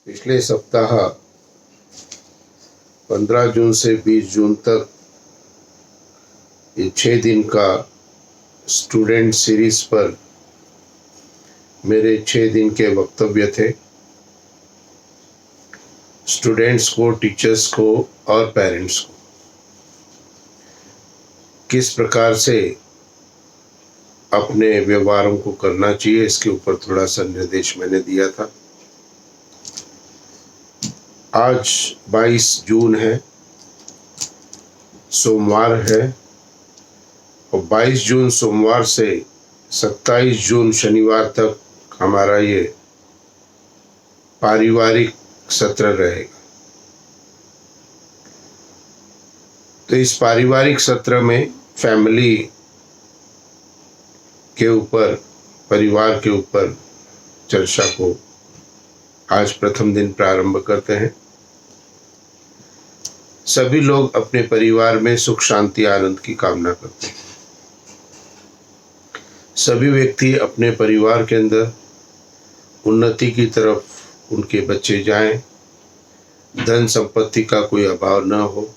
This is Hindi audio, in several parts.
पिछले सप्ताह 15 जून से 20 जून तक ये 6 दिन का स्टूडेंट सीरीज पर मेरे 6 दिन के वक्तव्य थे। स्टूडेंट्स को, टीचर्स को और पेरेंट्स को किस प्रकार से अपने व्यवहारों को करना चाहिए, इसके ऊपर थोड़ा सा निर्देश मैंने दिया था। आज 22 जून है, सोमवार है, और 22 जून सोमवार से 27 जून शनिवार तक हमारा ये पारिवारिक सत्र रहेगा। तो इस पारिवारिक सत्र में फैमिली के ऊपर, परिवार के ऊपर चर्चा को आज प्रथम दिन प्रारंभ करते हैं। सभी लोग अपने परिवार में सुख, शांति, आनंद की कामना करते हैं। सभी व्यक्ति अपने परिवार के अंदर उन्नति की तरफ उनके बच्चे जाएं, धन संपत्ति का कोई अभाव न हो,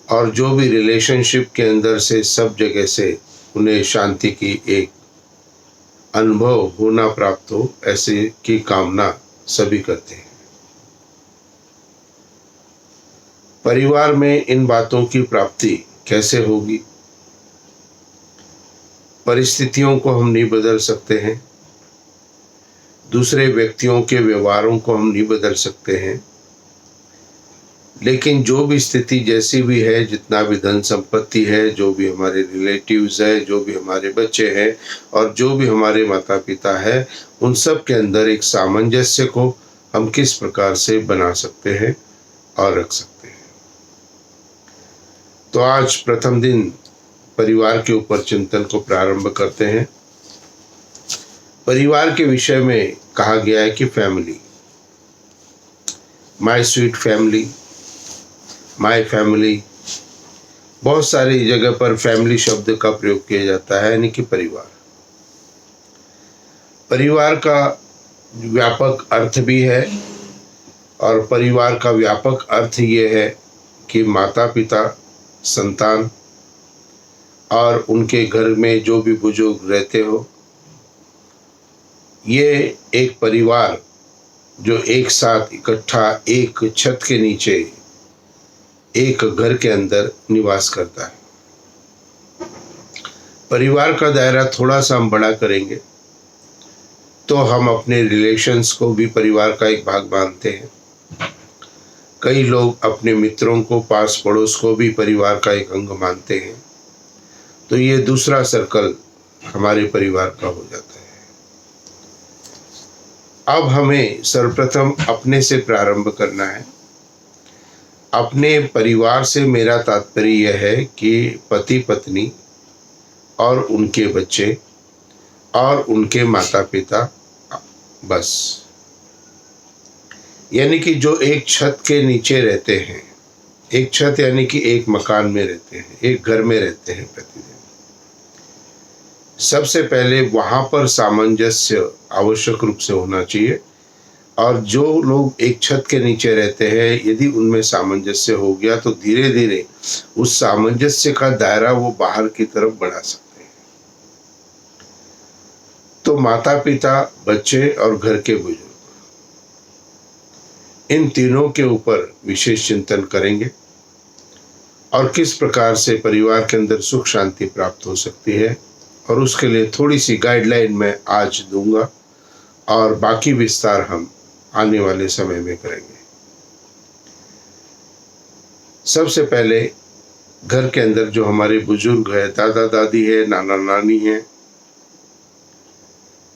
और जो भी रिलेशनशिप के अंदर से सब जगह से उन्हें शांति की एक अनुभव होना प्राप्त हो, ऐसे की कामना सभी करते हैं। परिवार में इन बातों की प्राप्ति कैसे होगी? परिस्थितियों को हम नहीं बदल सकते हैं, दूसरे व्यक्तियों के व्यवहारों को हम नहीं बदल सकते हैं, लेकिन जो भी स्थिति जैसी भी है, जितना भी धन संपत्ति है, जो भी हमारे रिलेटिव्स है, जो भी हमारे बच्चे हैं और जो भी हमारे माता पिता है, उन सब के अंदर एक सामंजस्य को हम किस प्रकार से बना सकते हैं और रख सकते हैं। तो आज प्रथम दिन परिवार के ऊपर चिंतन को प्रारंभ करते हैं। परिवार के विषय में कहा गया है कि family, my sweet family, my family, बहुत सारी जगह पर फैमिली शब्द का प्रयोग किया जाता है, यानी कि परिवार। परिवार का व्यापक अर्थ भी है, और परिवार का व्यापक अर्थ ये है कि माता पिता, संतान और उनके घर में जो भी बुजुर्ग रहते हो, ये एक परिवार जो एक साथ इकट्ठा एक छत के नीचे एक घर के अंदर निवास करता है। परिवार का दायरा थोड़ा सा हम बड़ा करेंगे तो हम अपने रिलेशंस को भी परिवार का एक भाग मानते हैं। कई लोग अपने मित्रों को, पास पड़ोस को भी परिवार का एक अंग मानते हैं। तो ये दूसरा सर्कल हमारे परिवार का हो जाता है। अब हमें सर्वप्रथम अपने से प्रारंभ करना है। अपने परिवार से मेरा तात्पर्य यह है कि पति पत्नी और उनके बच्चे और उनके माता पिता, बस। यानी कि जो एक छत के नीचे रहते हैं, एक छत यानी कि एक मकान में रहते हैं, एक घर में रहते हैं प्रतिदिन, सबसे पहले वहां पर सामंजस्य आवश्यक रूप से होना चाहिए। और जो लोग एक छत के नीचे रहते हैं, यदि उनमें सामंजस्य हो गया तो धीरे धीरे उस सामंजस्य का दायरा वो बाहर की तरफ बढ़ा सकते हैं। तो माता पिता, बच्चे और घर के बुजुर्ग, इन तीनों के ऊपर विशेष चिंतन करेंगे और किस प्रकार से परिवार के अंदर सुख शांति प्राप्त हो सकती है, और उसके लिए थोड़ी सी गाइडलाइन मैं आज दूंगा और बाकी विस्तार हम आने वाले समय में करेंगे। सबसे पहले घर के अंदर जो हमारे बुजुर्ग है, दादा दादी है, नाना नानी है,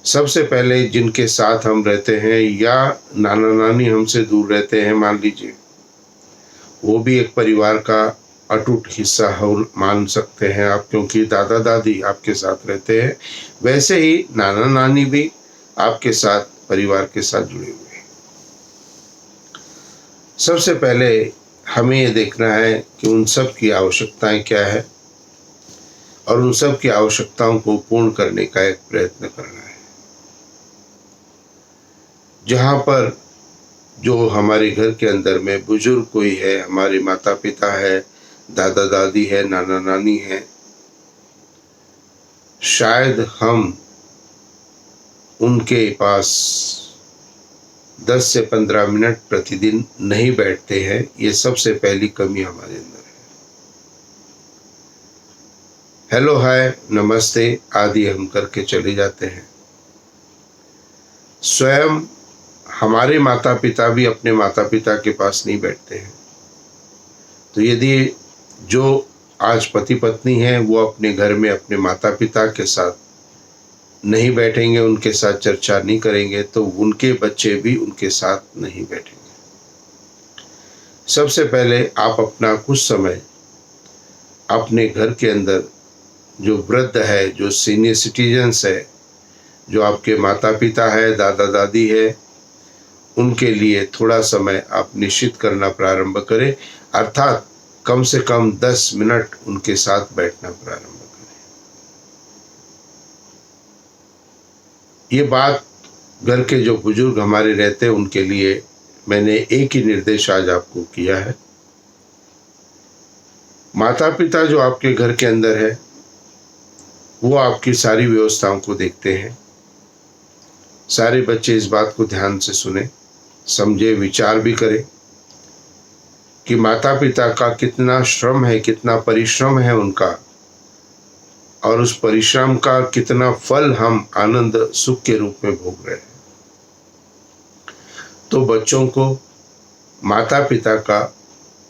सबसे पहले जिनके साथ हम रहते हैं या नाना नानी हमसे दूर रहते हैं, मान लीजिए, वो भी एक परिवार का अटूट हिस्सा हो मान सकते हैं आप, क्योंकि दादा दादी आपके साथ रहते हैं। वैसे ही नाना नानी भी आपके साथ, परिवार के साथ जुड़े हुए हैं। सबसे पहले हमें ये देखना है कि उन सब की आवश्यकताएं क्या है और उन सब की आवश्यकताओं को पूर्ण करने का एक प्रयत्न करना है। जहाँ पर जो हमारे घर के अंदर में बुजुर्ग कोई है, हमारे माता पिता है, दादा दादी है, नाना नानी है, शायद हम उनके पास 10 से 15 मिनट प्रतिदिन नहीं बैठते हैं। ये सबसे पहली कमी हमारे अंदर है। हेलो, हाय, नमस्ते आदि हम करके चले जाते हैं। स्वयं हमारे माता पिता भी अपने माता पिता के पास नहीं बैठते हैं। तो यदि जो आज पति पत्नी है वो अपने घर में अपने माता पिता के साथ नहीं बैठेंगे, उनके साथ चर्चा नहीं करेंगे, तो उनके बच्चे भी उनके साथ नहीं बैठेंगे। सबसे पहले आप अपना कुछ समय अपने घर के अंदर जो वृद्ध है, जो सीनियर सिटीजन्स है, जो आपके माता पिता है, दादा दादी है, उनके लिए थोड़ा समय आप निश्चित करना प्रारंभ करें। अर्थात कम से कम 10 मिनट उनके साथ बैठना प्रारंभ करें। ये बात घर के जो बुजुर्ग हमारे रहते हैं उनके लिए मैंने एक ही निर्देश आज आपको किया है। माता पिता जो आपके घर के अंदर है वो आपकी सारी व्यवस्थाओं को देखते हैं। सारे बच्चे इस बात को ध्यान से सुने, समझे, विचार भी करें कि माता पिता का कितना श्रम है, कितना परिश्रम है उनका, और उस परिश्रम का कितना फल हम आनंद सुख के रूप में भोग रहे हैं। तो बच्चों को माता पिता का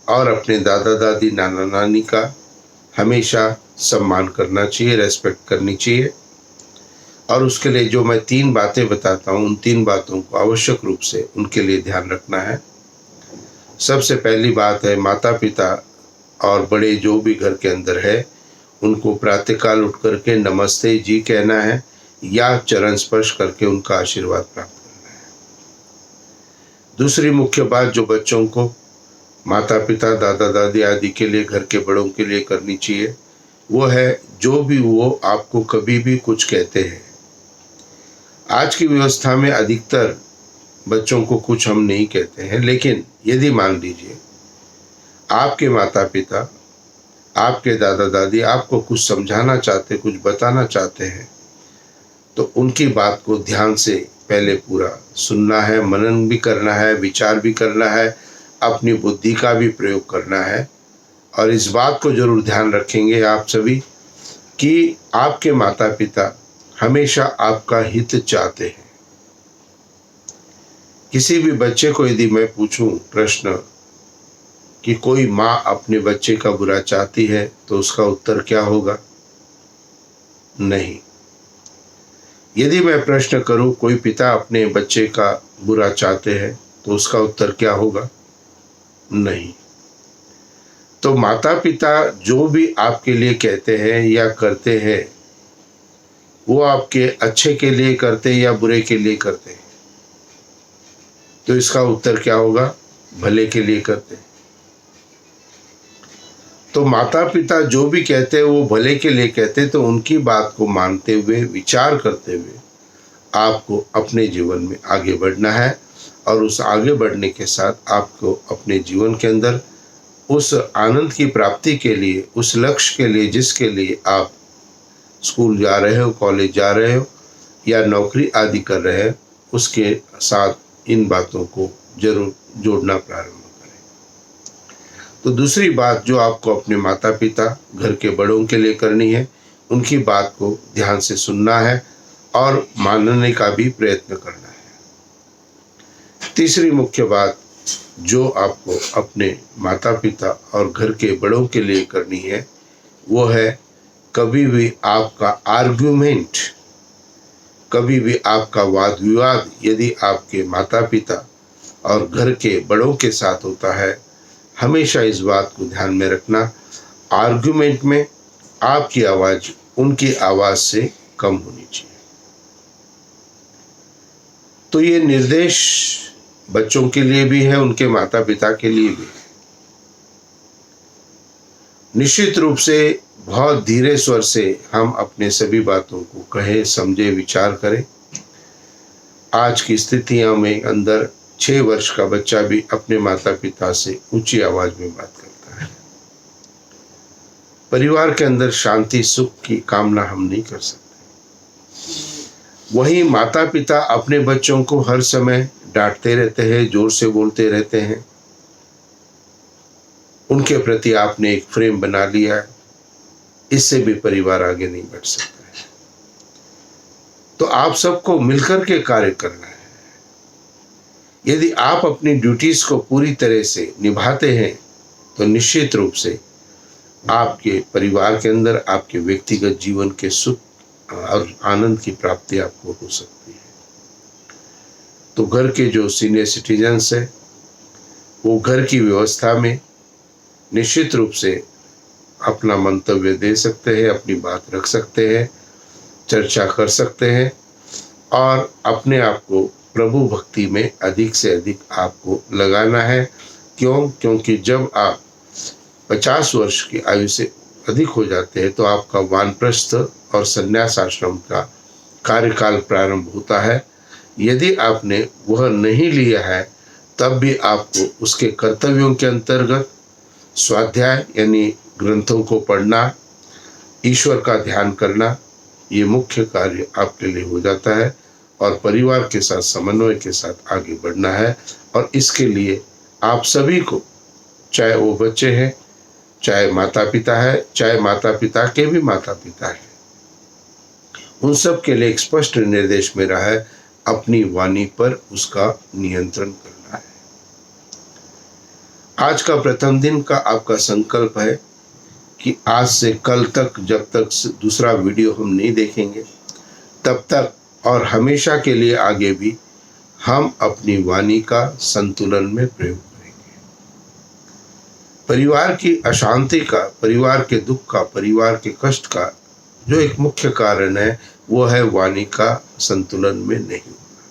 और अपने दादा दादी, नाना नानी का हमेशा सम्मान करना चाहिए, रेस्पेक्ट करनी चाहिए। और उसके लिए जो मैं 3 बातें बताता हूँ, उन 3 बातों को आवश्यक रूप से उनके लिए ध्यान रखना है। सबसे पहली बात है, माता पिता और बड़े जो भी घर के अंदर है उनको प्रातःकाल उठ करके नमस्ते जी कहना है या चरण स्पर्श करके उनका आशीर्वाद प्राप्त करना है। दूसरी मुख्य बात जो बच्चों को माता पिता, दादा दादी आदि के लिए, घर के बड़ों के लिए करनी चाहिए, वो है जो भी वो आपको कभी भी कुछ कहते हैं। आज की व्यवस्था में अधिकतर बच्चों को कुछ हम नहीं कहते हैं, लेकिन यदि मान लीजिए आपके माता पिता, आपके दादा दादी आपको कुछ समझाना चाहते, कुछ बताना चाहते हैं, तो उनकी बात को ध्यान से पहले पूरा सुनना है, मनन भी करना है, विचार भी करना है, अपनी बुद्धि का भी प्रयोग करना है। और इस बात को जरूर ध्यान रखेंगे आप सभी कि आपके माता पिता हमेशा आपका हित चाहते हैं। किसी भी बच्चे को यदि मैं पूछूं प्रश्न कि कोई माँ अपने बच्चे का बुरा चाहती है, तो उसका उत्तर क्या होगा? नहीं। यदि मैं प्रश्न करूं कोई पिता अपने बच्चे का बुरा चाहते हैं, तो उसका उत्तर क्या होगा? नहीं। तो माता पिता जो भी आपके लिए कहते हैं या करते हैं, वो आपके अच्छे के लिए करते हैं या बुरे के लिए करते हैं? तो इसका उत्तर क्या होगा? भले के लिए करते हैं। तो माता पिता जो भी कहते हैं वो भले के लिए कहते हैं, तो उनकी बात को मानते हुए, विचार करते हुए आपको अपने जीवन में आगे बढ़ना है। और उस आगे बढ़ने के साथ आपको अपने जीवन के अंदर उस आनंद की प्राप्ति के लिए, उस लक्ष्य के लिए जिसके लिए आप स्कूल जा रहे हो, कॉलेज जा रहे हो या नौकरी आदि कर रहे हैं, उसके साथ इन बातों को जरूर जोड़ना प्रारंभ करें। तो दूसरी बात जो आपको अपने माता पिता, घर के बड़ों के लिए करनी है, उनकी बात को ध्यान से सुनना है और मानने का भी प्रयत्न करना है। तीसरी मुख्य बात जो आपको अपने माता पिता और घर के बड़ों के लिए करनी है, वो है कभी भी आपका आर्ग्यूमेंट कभी भी आपका वाद विवाद यदि आपके माता पिता और घर के बड़ों के साथ होता है, हमेशा इस बात को ध्यान में रखना, आर्गुमेंट में आपकी आवाज उनकी आवाज से कम होनी चाहिए। तो ये निर्देश बच्चों के लिए भी है, उनके माता पिता के लिए भी है। निश्चित रूप से बहुत धीरे स्वर से हम अपने सभी बातों को कहें, समझे, विचार करें। आज की स्थितियों में अंदर 6 वर्ष का बच्चा भी अपने माता पिता से ऊंची आवाज में बात करता है। परिवार के अंदर शांति सुख की कामना हम नहीं कर सकते। वहीं माता पिता अपने बच्चों को हर समय डांटते रहते हैं, जोर से बोलते रहते हैं। उनके प्रति आपने एक फ्रेम बना लिया है, इससे भी परिवार आगे नहीं बढ़ सकता है। तो आप सबको मिलकर के कार्य करना है। यदि आप अपनी ड्यूटीज को पूरी तरह से निभाते हैं तो निश्चित रूप से आपके परिवार के अंदर आपके व्यक्तिगत जीवन के सुख और आनंद की प्राप्ति आपको हो सकती है। तो घर के जो सीनियर सिटीजन्स हैं वो घर की व्यवस्था में निश्चित रूप से अपना मंतव्य दे सकते हैं, अपनी बात रख सकते हैं, चर्चा कर सकते हैं और अपने आप को प्रभु भक्ति में अधिक से अधिक आपको लगाना है। क्योंकि जब आप 50 वर्ष की आयु से अधिक हो जाते हैं तो आपका वानप्रस्थ और संन्यास आश्रम का कार्यकाल प्रारंभ होता है। यदि आपने वह नहीं लिया है तब भी आपको उसके कर्तव्यों के अंतर्गत स्वाध्याय यानी ग्रंथों को पढ़ना, ईश्वर का ध्यान करना, ये मुख्य कार्य आपके लिए हो जाता है और परिवार के साथ समन्वय के साथ आगे बढ़ना है। और इसके लिए आप सभी को, चाहे वो बच्चे हैं, चाहे माता पिता है, चाहे माता पिता के भी माता पिता है, उन सब के लिए एक स्पष्ट निर्देश मेरा है, अपनी वाणी पर उसका नियंत्रण करना है। आज का प्रथम दिन का आपका संकल्प है कि आज से कल तक, जब तक दूसरा वीडियो हम नहीं देखेंगे तब तक और हमेशा के लिए आगे भी हम अपनी वाणी का संतुलन में प्रयोग करेंगे। परिवार की अशांति का, परिवार के दुख का, परिवार के कष्ट का जो एक मुख्य कारण है वो है वाणी का संतुलन में नहीं होना।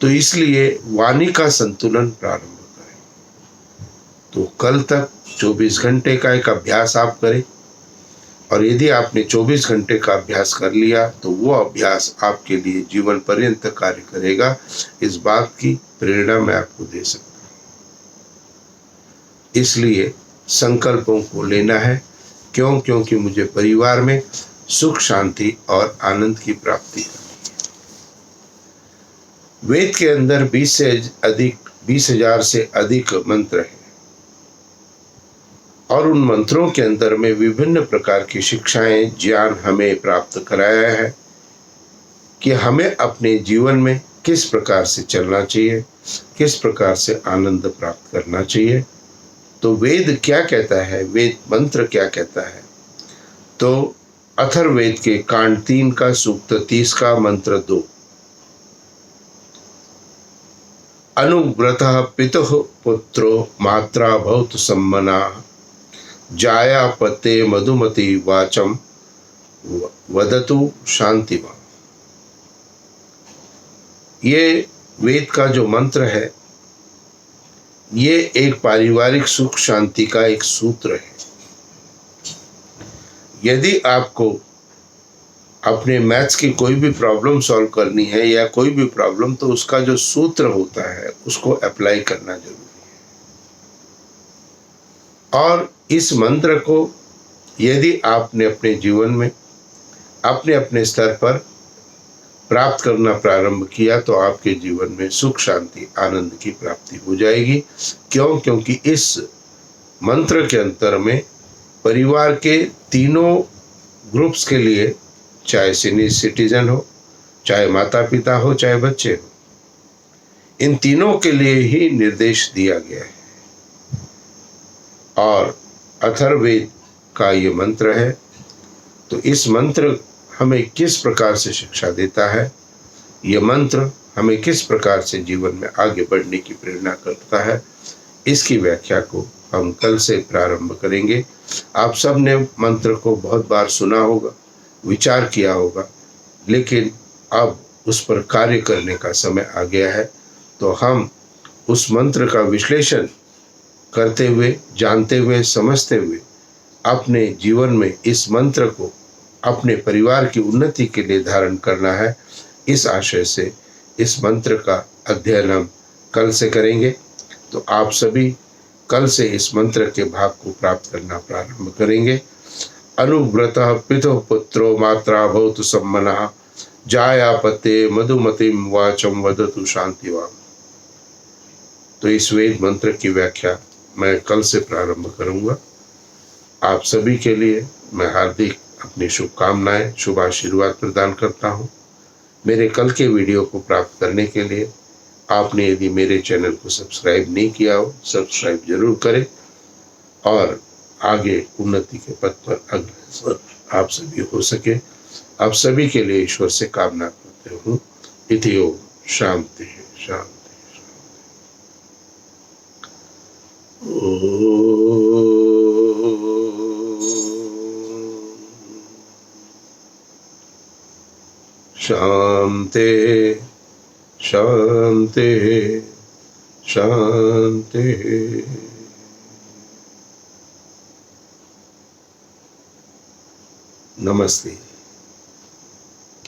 तो इसलिए वाणी का संतुलन प्रारंभ करें। तो कल तक 24 घंटे का एक अभ्यास आप करें और यदि आपने 24 घंटे का अभ्यास कर लिया तो वो अभ्यास आपके लिए जीवन पर्यंत कार्य करेगा। इस बात की प्रेरणा मैं आपको दे सकता हूँ। इसलिए संकल्पों को लेना है। क्योंकि मुझे परिवार में सुख, शांति और आनंद की प्राप्ति करनी है। वेद के अंदर 20,000 से अधिक मंत्र हैं और उन मंत्रों के अंदर में विभिन्न प्रकार की शिक्षाएं, ज्ञान हमें प्राप्त कराया है कि हमें अपने जीवन में किस प्रकार से चलना चाहिए, किस प्रकार से आनंद प्राप्त करना चाहिए। तो वेद क्या कहता है, वेद मंत्र क्या कहता है? तो अथर्ववेद के कांड 3 का सूक्त 30 का मंत्र 2, अनुव्रतः पितुः पुत्रो मात्रा भवतु सम्मना जाया पते मधुमती वाचम वदतु शांतिमा। ये वेद का जो मंत्र है ये एक पारिवारिक सुख शांति का एक सूत्र है। यदि आपको अपने मैथ्स की कोई भी प्रॉब्लम सॉल्व करनी है या कोई भी प्रॉब्लम, तो उसका जो सूत्र होता है उसको अप्लाई करना जरूरी है। और इस मंत्र को यदि आपने अपने जीवन में अपने अपने स्तर पर प्राप्त करना प्रारंभ किया तो आपके जीवन में सुख, शांति, आनंद की प्राप्ति हो जाएगी। क्योंकि इस मंत्र के अंतर में परिवार के तीनों ग्रुप्स के लिए, चाहे सीनियर सिटीजन हो, चाहे माता पिता हो, चाहे बच्चे हो, इन तीनों के लिए ही निर्देश दिया गया है। और अथर्ववेद का ये मंत्र है। तो इस मंत्र हमें किस प्रकार से शिक्षा देता है, ये मंत्र हमें किस प्रकार से जीवन में आगे बढ़ने की प्रेरणा करता है, इसकी व्याख्या को हम कल से प्रारंभ करेंगे। आप सब ने मंत्र को बहुत बार सुना होगा, विचार किया होगा, लेकिन अब उस पर कार्य करने का समय आ गया है। तो हम उस मंत्र का विश्लेषण करते हुए, जानते हुए, समझते हुए अपने जीवन में इस मंत्र को अपने परिवार की उन्नति के लिए धारण करना है। इस आशय से इस मंत्र का अध्ययन हम कल से करेंगे। तो आप सभी कल से इस मंत्र के भाग को प्राप्त करना प्रारंभ करेंगे। अनुव्रतः पितुः पुत्रो मात्रा भवतु सम्मनः, जायापते मधुमतिं वाचं वदतु शांतिवान्। तो इस वेद मंत्र की व्याख्या मैं कल से प्रारंभ करूंगा। आप सभी के लिए मैं हार्दिक अपनी शुभकामनाएं, शुभ आशीर्वाद प्रदान करता हूं। मेरे कल के वीडियो को प्राप्त करने के लिए आपने यदि मेरे चैनल को सब्सक्राइब नहीं किया हो, सब्सक्राइब जरूर करें और आगे उन्नति के पथ पर अग्रसर आप सभी हो सके। आप सभी के लिए ईश्वर से कामना करते हूँ। इति ओम शांति शांति। शांति शांति शांति। नमस्ते।